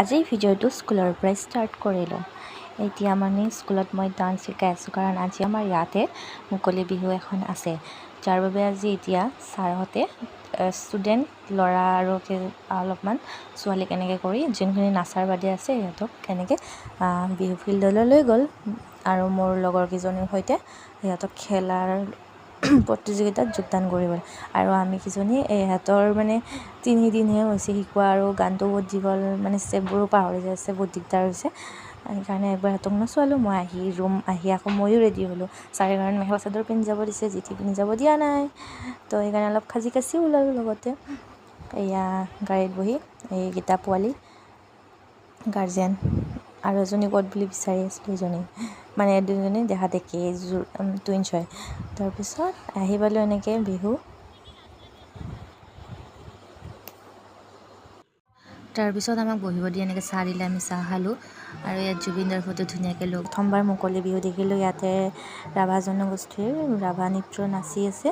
আজিৰ ভিডিঅ'টো স্কুলৰ পৰা ষ্টাৰ্ট কৰিলোঁ। এতিয়া মানে স্কুলত মই ডান্স শিকাই আছোঁ, কাৰণ আজি আমাৰ ইয়াতে মুকলি বিহু এখন আছে, যাৰ বাবে আজি এতিয়া ছাৰহঁতে ষ্টুডেণ্ট ল'ৰা আৰু অলপমান ছোৱালী কেনেকৈ কৰি যোনখিনি নাচাৰ বাদে আছে সিহঁতক কেনেকৈ বিহু ফিল্ডলৈ লৈ গ'ল, আৰু মোৰ লগৰ কেইজনীৰ সৈতে সিহঁতক খেলাৰ প্ৰতিযোগিতাত যোগদান কৰিবলৈ। আৰু আমি কিজনী ইহঁতৰ মানে 3 দিনহে হৈছে শিকোৱা, আৰু গানটো বহুত দীঘল, মানে ষ্টেপবোৰো পাহৰি যায় আছে, বহুত দিগদাৰ হৈছে। সেইকাৰণে একবাৰ সিহঁতক নচোৱালোঁ। মই আহি আকৌ ময়ো ৰেডি হ'লোঁ। ছাৰে কাৰণে মেখেলা চাদৰ পিন্ধি যাব দিছে, জিতি পিন্ধি যাব দিয়া নাই, তো সেইকাৰণে অলপ খাজি কাচিও ওলালোঁ। লগতে এয়া গাড়ীত বহি এইকেইটা পোৱালি, গাৰ্জেন আৰু এজনী ক'ত বুলি বিচাৰি আছিলোঁ, এজনী মানে দুজনী দেখাত একেই, টুইনছ হয়। তাৰপিছত আহি পালোঁ এনেকৈ বিহু। তাৰপিছত আমাক বহিব দি এনেকৈ চাহ দিলে, আমি চাহ খালোঁ, আৰু ইয়াত জুবিনদাৰ ফটো ধুনীয়াকৈ লৈ প্ৰথমবাৰ মুকলি বিহু দেখিলোঁ। ইয়াতে ৰাভা জনগোষ্ঠীৰ ৰাভা নৃত্য নাচি আছে,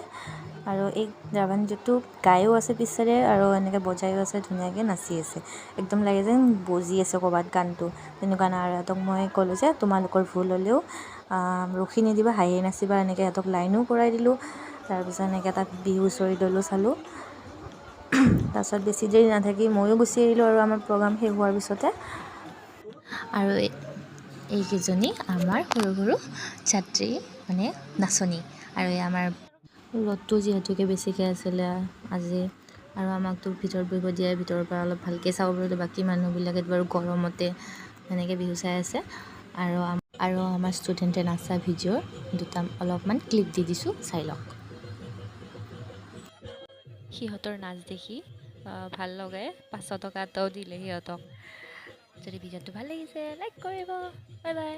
আৰু এই ৰাভা নৃত্যটো গায়ো আছে পিছেৰে, আৰু এনেকৈ বজায়ো আছে, ধুনীয়াকৈ নাচি আছে। একদম লাগে যেন বজি আছে ক'ৰবাত গানটো, তেনেকুৱা নাই। আৰু সিহঁতক মই ক'লোঁ যে তোমালোকৰ ভুল হ'লেও ৰখি নিদিবা, হাঁহিয়ে নাচিবা, এনেকৈ সিহঁতক লাইনো কৰাই দিলোঁ। তাৰপিছত এনেকৈ এটা বিহু হুঁচৰি দলো চালোঁ। তাৰপিছত বেছি দেৰি নাথাকি ময়ো গুচি আহিলোঁ, আৰু আমাৰ প্ৰগ্ৰাম শেষ হোৱাৰ পিছতে। আৰু এইকেইজনী আমাৰ সৰু সৰু ছাত্ৰী, মানে নাচনী। আৰু এই আমাৰ ৰ'দটো যিহেতুকে বেছিকৈ আছিলে আজি, আৰু আমাকতো ভিতৰত বহিব দিয়ে, ভিতৰৰ পৰা অলপ ভালকৈ চাব পাৰিলোঁ। বাকী মানুহবিলাকে বাৰু গৰমতে এনেকৈ বিহু চাই আছে। আৰু আমাৰ ষ্টুডেণ্টে নাচা ভিডিঅ'ৰ দুটা অলপমান ক্লিপ দি দিছোঁ, চাই লওক। সিহঁতৰ নাচ দেখি ভাল লগাই 500 টকা এটাও দিলে সিহঁতক। যদি ভিডিঅ'টো ভাল লাগিছে লাইক কৰিব। Bye bye.